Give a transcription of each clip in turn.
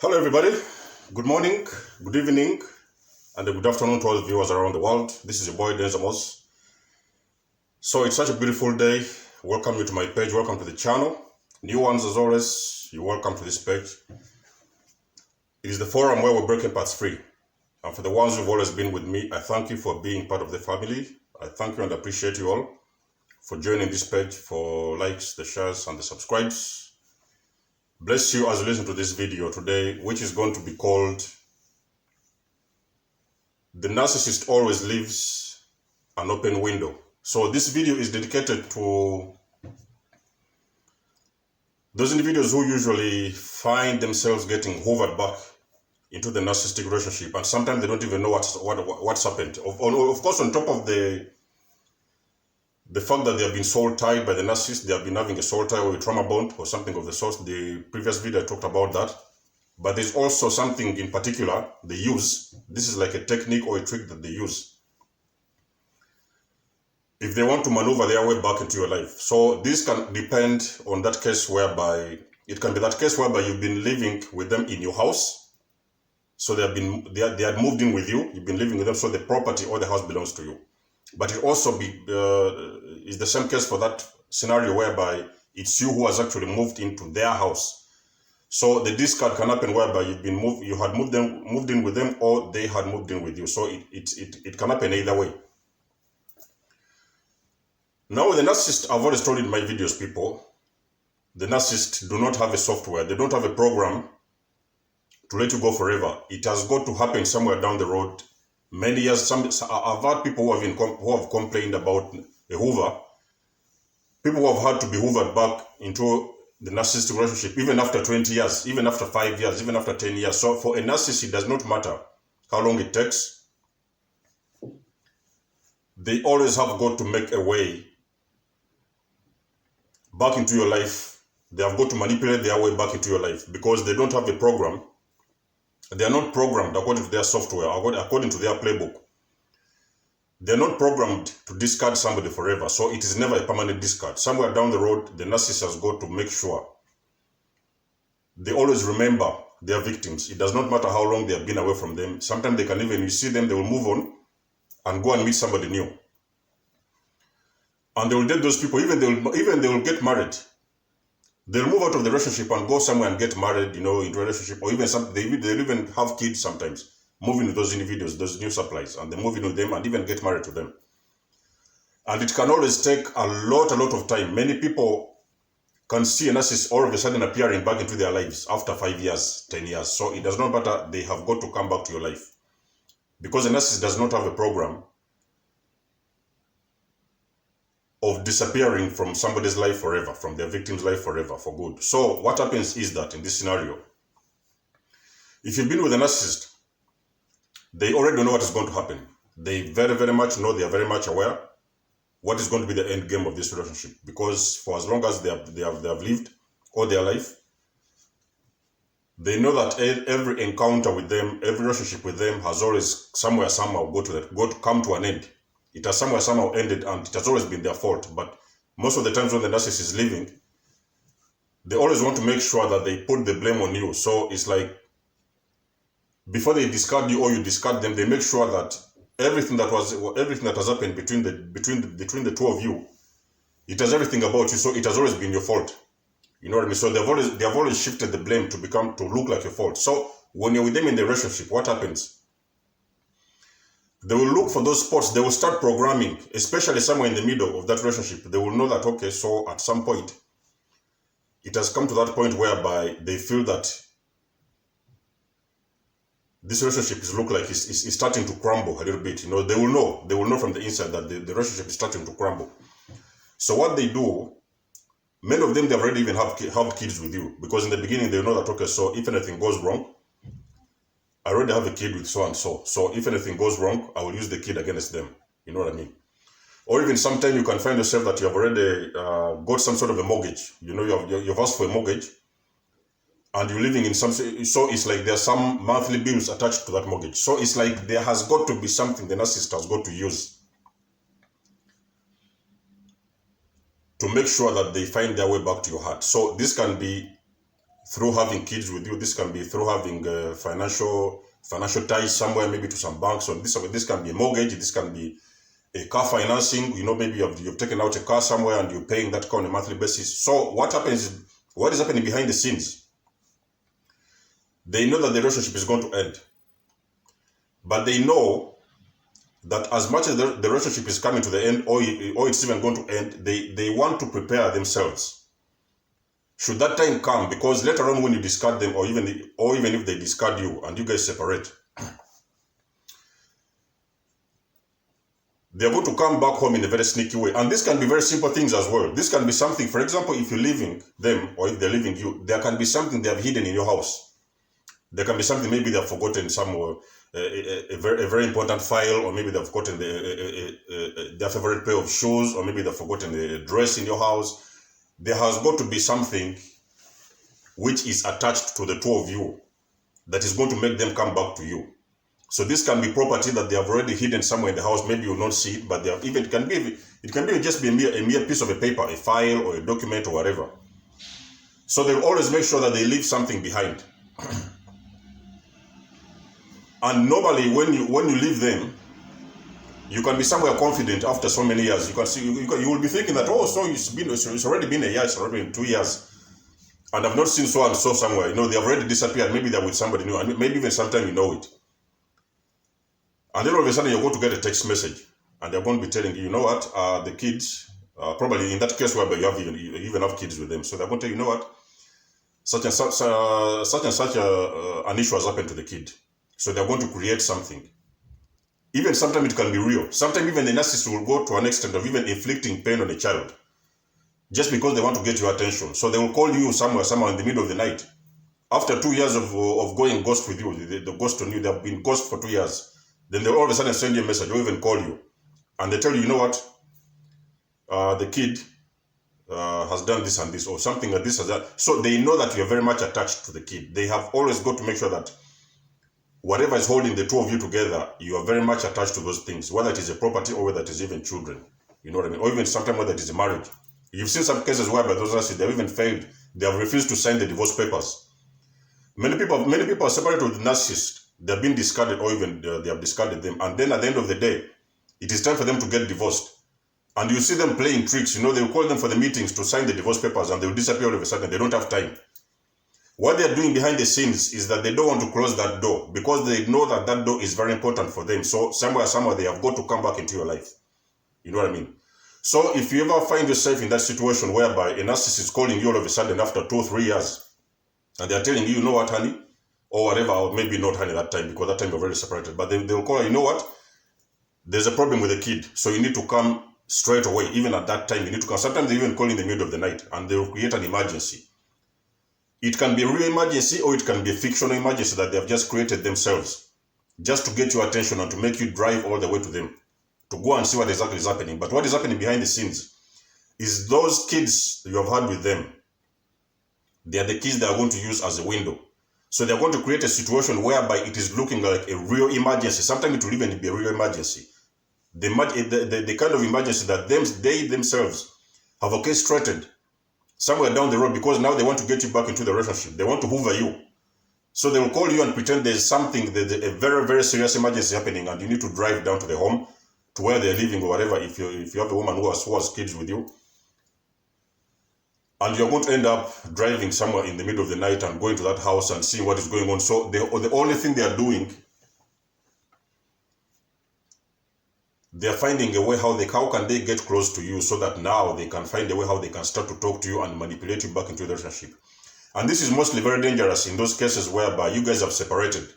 Hello everybody, good morning, good evening, and good afternoon to all the viewers around the world. This is your boy Denzamos. So it's such a beautiful day. Welcome you to my page, welcome to the channel. New ones as always, you're welcome to this page. It is the forum where we're breaking parts free. And for the ones who've always been with me, I thank you for being part of the family. I thank you and appreciate you all for joining this page, for likes, the shares, and the subscribes. Bless you as you listen to this video today, which is going to be called The Narcissist Always Leaves an Open Window. So this video is dedicated to those individuals who usually find themselves getting hoovered back into the narcissistic relationship, and sometimes they don't even know what's happened. Of course, on top of the fact that they have been soul tied by the narcissist, they have been having a soul tie or a trauma bond or something of the sort. The previous video I talked about that. But there's also something in particular they use. This is like a technique or a trick that they use if they want to maneuver their way back into your life. So this can depend on that case whereby, it can be that case whereby you've been living with them in your house. So they had moved in with you, you've been living with them, so the property or the house belongs to you. But it also is the same case for that scenario whereby it's you who has actually moved into their house. So the discard can happen whereby you had moved in with them, or they had moved in with you. So it can happen either way. Now with the narcissist, I've always told in my videos, people, the narcissists do not have a software, they don't have a program to let you go forever. It has got to happen somewhere down the road. Many years, I've had people who have complained about a hoover. People who have had to be hoovered back into the narcissistic relationship, even after 20 years, even after 5 years, even after 10 years. So for a narcissist, it does not matter how long it takes. They always have got to make a way back into your life. They have got to manipulate their way back into your life because they don't have a program. They are not programmed according to their software, according to their playbook. They're not programmed to discard somebody forever. So it is never a permanent discard. Somewhere down the road, the narcissist has got to make sure they always remember their victims. It does not matter how long they have been away from them. Sometimes they can even, you see them, they will move on and go and meet somebody new. And they will date those people, even they will get married. They'll move out of the relationship and go somewhere and get married, into a relationship, or even they'll even have kids sometimes, moving with those individuals, those new supplies, and they move in with them and even get married to them. And it can always take a lot of time. Many people can see a narcissist all of a sudden appearing back into their lives after 5 years, 10 years. So it does not matter, they have got to come back to your life. Because a narcissist does not have a program of disappearing from somebody's life forever, from their victim's life forever, for good. So what happens is that in this scenario, if you've been with a narcissist, they already know what is going to happen. They very much know, they are very much aware what is going to be the end game of this relationship. Because for as long as they have lived all their life, they know that every encounter with them, every relationship with them has always somehow come to an end. It has somehow ended, and it has always been their fault. But most of the times when the narcissist is leaving, they always want to make sure that they put the blame on you. So it's like, before they discard you or you discard them, they make sure that everything that has happened between the two of you, it has everything about you. So it has always been your fault. You know what I mean? So they have always shifted the blame to look like your fault. So when you're with them in the relationship, what happens? They will look for those spots. They will start programming, especially somewhere in the middle of that relationship. They will know that, okay, so at some point, it has come to that point whereby they feel that this relationship is starting to crumble a little bit. They will know from the inside that the relationship is starting to crumble. So what they do, many of them, they already even have kids with you, because in the beginning they know that, okay, so if anything goes wrong, I already have a kid with so and so. So if anything goes wrong, I will use the kid against them. You know what I mean? Or even sometimes you can find yourself that you have already got some sort of a mortgage. You've asked for a mortgage, and you're living in some. So it's like there's some monthly bills attached to that mortgage. So it's like there has got to be something the narcissist has got to use to make sure that they find their way back to your heart. So this can be through having kids with you. This can be through having financial ties somewhere, maybe to some banks. Or this can be a mortgage. This can be a car financing. You know, maybe you've taken out a car somewhere and you're paying that car on a monthly basis. So what is happening behind the scenes? They know that the relationship is going to end, but they know that as much as the relationship is coming to the end, or it's even going to end, they want to prepare themselves should that time come, because later on when you discard them, or even if they discard you and you guys separate, they're going to come back home in a very sneaky way. And this can be very simple things as well. This can be something, for example, if you're leaving them or if they're leaving you, there can be something they have hidden in your house. There can be something, maybe they've forgotten somewhere, a very important file, or maybe they've forgotten their favorite pair of shoes, or maybe they've forgotten a dress in your house. There has got to be something which is attached to the two of you that is going to make them come back to you. So this can be property that they have already hidden somewhere in the house. Maybe you will not see it, but it can be just be a mere piece of a paper, a file or a document or whatever. So they'll always make sure that they leave something behind. And normally when you leave them, you can be somewhere confident after so many years. You can see you will be thinking that, oh, so it's already been a year, it's already been 2 years, and I've not seen so and so somewhere. You know, they have already disappeared. Maybe they're with somebody new, and maybe even sometime you know it. And then all of a sudden you're going to get a text message, and they're going to be telling you, you know what, the kids, probably in that case where you even have kids with them, so they're going to tell you, you know what, such and such an issue has happened to the kid. So they're going to create something. Even sometimes it can be real. Sometimes even the narcissist will go to an extent of even inflicting pain on a child, just because they want to get your attention. So they will call you somewhere in the middle of the night. After 2 years of going ghost with you, the ghost on you, they've been ghost for 2 years. Then they'll all of a sudden send you a message or even call you. And they tell you, you know what, the kid has done this and this, or something like this or that. So they know that you're very much attached to the kid. They have always got to make sure that whatever is holding the two of you together, you are very much attached to those things, whether it is a property or whether it is even children. You know what I mean? Or even sometimes whether it is a marriage. You've seen some cases whereby those narcissists, they've even failed. They have refused to sign the divorce papers. Many people are separated with narcissists. They've been discarded, or even they have discarded them. And then at the end of the day, it is time for them to get divorced. And you see them playing tricks. You know, they'll call them for the meetings to sign the divorce papers, and they'll disappear all of a sudden. They don't have time. What they're doing behind the scenes is that they don't want to close that door, because they know that that door is very important for them. So somewhere they have got to come back into your life. You know what I mean? So if you ever find yourself in that situation whereby a narcissist is calling you all of a sudden after 2 or 3 years, and they're telling you, you know what, honey, or whatever, or maybe not honey that time, because that time you're very separated, but they'll call you, you know what, there's a problem with the kid, so you need to come straight away. Even at that time, you need to come. Sometimes they even call in the middle of the night, and they'll create an emergency. It can be a real emergency, or it can be a fictional emergency that they've just created themselves, just to get your attention and to make you drive all the way to them, to go and see what exactly is happening. But what is happening behind the scenes is those kids you have had with them, they are the kids they are going to use as a window. So they're going to create a situation whereby it is looking like a real emergency. Sometimes it will even be a real emergency. The kind of emergency that they themselves have orchestrated somewhere down the road, because now they want to get you back into the relationship. They want to hoover you. So they will call you and pretend there's something, there's a very, very serious emergency happening, and you need to drive down to the home, to where they're living or whatever, if you have a woman who has kids with you. And you're going to end up driving somewhere in the middle of the night and going to that house and seeing what is going on. So the only thing they are doing, they're finding a way how can they get close to you, so that now they can find a way how they can start to talk to you and manipulate you back into the relationship. And this is mostly very dangerous in those cases whereby you guys have separated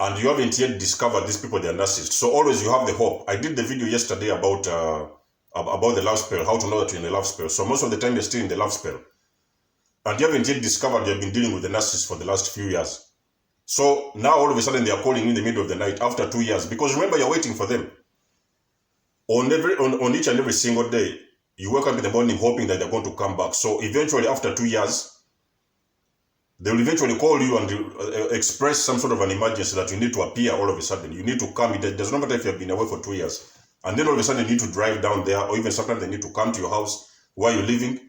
and you haven't yet discovered these people, they are narcissists. So always you have the hope. I did the video yesterday about the love spell, how to know that you're in a love spell. So most of the time you're still in the love spell, and you haven't yet discovered you've been dealing with the narcissist for the last few years. So now all of a sudden they are calling in the middle of the night after 2 years, because remember, you're waiting for them. On each and every single day, you wake up in the morning hoping that they're going to come back. So eventually, after 2 years, they will eventually call you and express some sort of an emergency that you need to appear all of a sudden. You need to come. It does not matter if you have been away for 2 years. And then all of a sudden you need to drive down there, or even sometimes they need to come to your house where you're living.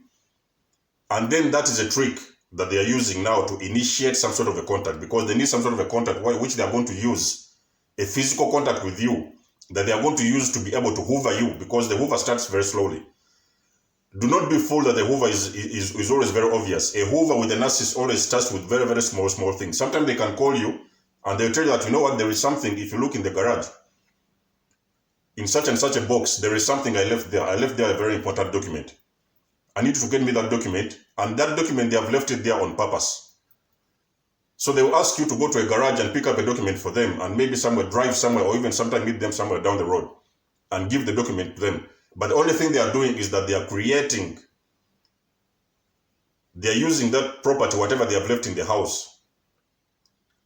And then that is a trick that they are using now to initiate some sort of a contact, because they need some sort of a contact which they are going to use, a physical contact with you, that they are going to use to be able to hoover you, because the hoover starts very slowly. Do not be fooled that the hoover is always very obvious. A hoover with a narcissist always starts with very, very small things. Sometimes they can call you and they'll tell you that, you know what, there is something, if you look in the garage, in such and such a box, there is something I left there. I left there a very important document. I need you to get me that document. And that document, they have left it there on purpose. So they will ask you to go to a garage and pick up a document for them, and maybe somewhere, drive somewhere, or even sometimes meet them somewhere down the road and give the document to them. But the only thing they are doing is that they are using that property, whatever they have left in the house,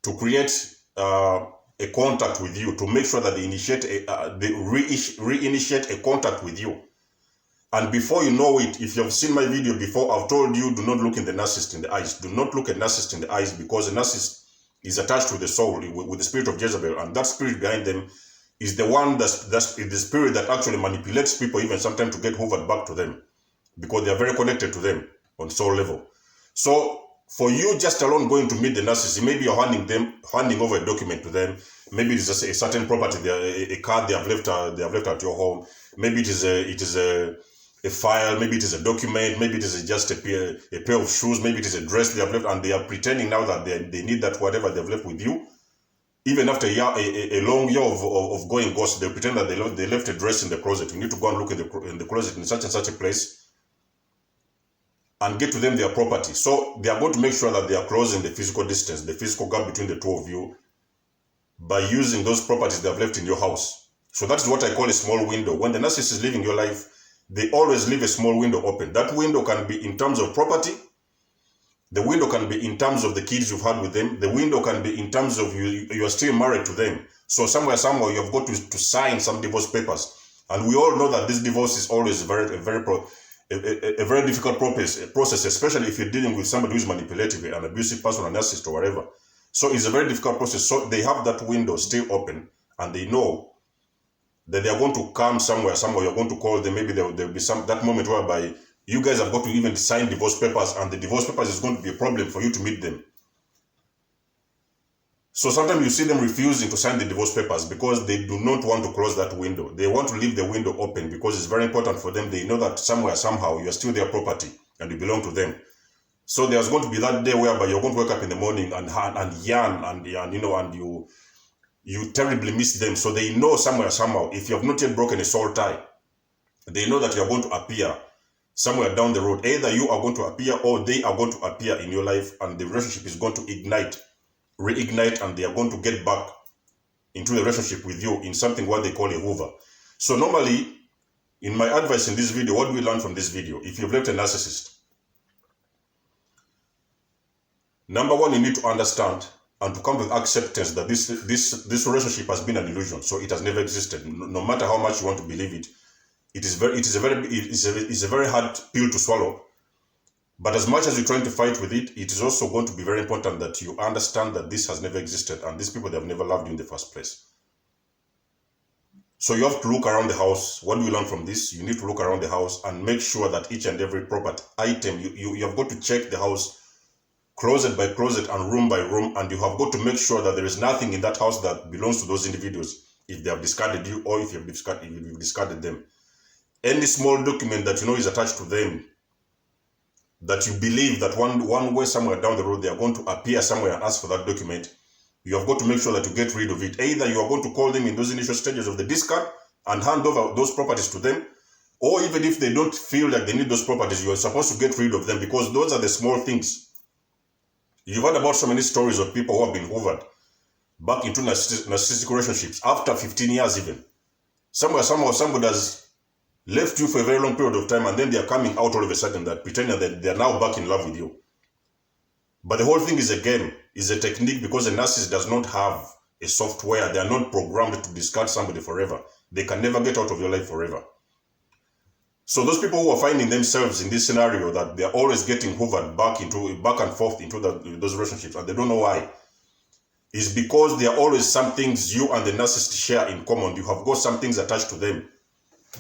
to create a contact with you, to make sure that they reinitiate a contact with you. And before you know it, if you have seen my video before, I've told you, do not look in the narcissist in the eyes. Do not look at narcissist in the eyes, because the narcissist is attached to the soul, with the spirit of Jezebel, and that spirit behind them is the one that's the spirit that actually manipulates people, even sometimes to get hoovered back to them, because they are very connected to them on soul level. So for you just alone going to meet the narcissist, maybe you're handing over a document to them. Maybe it is a certain property, a card they have left at your home. Maybe it is a file, maybe it is a document, maybe it is just a pair of shoes, maybe it is a dress they have left, and they are pretending now that they need that whatever they've left with you. Even after a long year of going ghost, they pretend that they left a dress in the closet. You need to go and look in the closet in such and such a place and get to them their property. So they are going to make sure that they are closing the physical distance, the physical gap between the two of you, by using those properties they have left in your house. So that's what I call a small window. When the narcissist is living your life, they always leave a small window open. That window can be in terms of property. The window can be in terms of the kids you've had with them. The window can be in terms of you are still married to them. So somehow you have got to sign some divorce papers. And we all know that this divorce is always a very difficult process, especially if you're dealing with somebody who is manipulative, an abusive person, a narcissist or whatever. So it's a very difficult process. So they have that window still open, and they know that they are going to come somewhere you're going to call them. Maybe there will be that moment whereby you guys have got to even sign divorce papers, and the divorce papers is going to be a problem for you to meet them. So sometimes you see them refusing to sign the divorce papers because they do not want to close that window. They want to leave the window open because it's very important for them. They know that somehow you are still their property and you belong to them. So there's going to be that day whereby you're going to wake up in the morning and yarn and you terribly miss them. So they know somehow, if you have not yet broken a soul tie, they know that you're going to appear somewhere down the road. Either you are going to appear or they are going to appear in your life, and the relationship is going to reignite, and they are going to get back into the relationship with you in something what they call a hoover. So normally, in my advice in this video, what do we learn from this video? If you've left a narcissist, number one, you need to understand and to come to acceptance that this relationship has been an illusion. So it has never existed. No matter how much you want to believe it, it's a very hard pill to swallow. But as much as you're trying to fight with it, it is also going to be very important that you understand that this has never existed, and these people, they have never loved you in the first place. So you have to look around the house. What do you learn from this? You need to look around the house and make sure that each and every property item, you have got to check the house closet by closet and room by room, and you have got to make sure that there is nothing in that house that belongs to those individuals, if they have discarded you or if you've discarded them. Any small document that you know is attached to them, that you believe that one way somewhere down the road they are going to appear somewhere and ask for that document, you have got to make sure that you get rid of it. Either you are going to call them in those initial stages of the discard and hand over those properties to them, or even if they don't feel like they need those properties, you are supposed to get rid of them, because those are the small things. You've heard about so many stories of people who have been hoovered back into narcissistic relationships after 15 years even. Somehow somebody has left you for a very long period of time, and then they are coming out all of a sudden, that pretending that they are now back in love with you. But the whole thing is a game, is a technique, because a narcissist does not have a software. They are not programmed to discard somebody forever. They can never get out of your life forever. So those people who are finding themselves in this scenario, that they are always getting hoovered back and forth into those relationships, and they don't know why, is because there are always some things you and the narcissist share in common. You have got some things attached to them,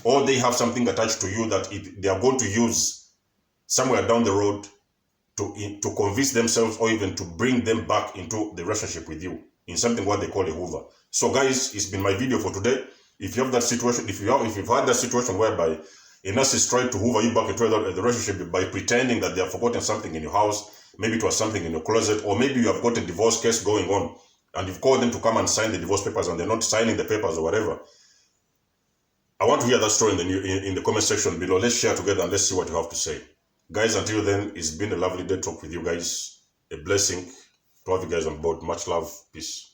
or they have something attached to you that they are going to use somewhere down the road to convince themselves or even to bring them back into the relationship with you in something what they call a hoover. So guys, it's been my video for today. If you have that situation, if you've had that situation whereby a narcissist tried to hoover you back into the relationship by pretending that they have forgotten something in your house, maybe it was something in your closet, or maybe you have got a divorce case going on and you've called them to come and sign the divorce papers and they're not signing the papers or whatever. I want to hear that story in the comment section below. Let's share together and let's see what you have to say. Guys, until then, it's been a lovely day talk with you guys. A blessing to have you guys on board. Much love. Peace.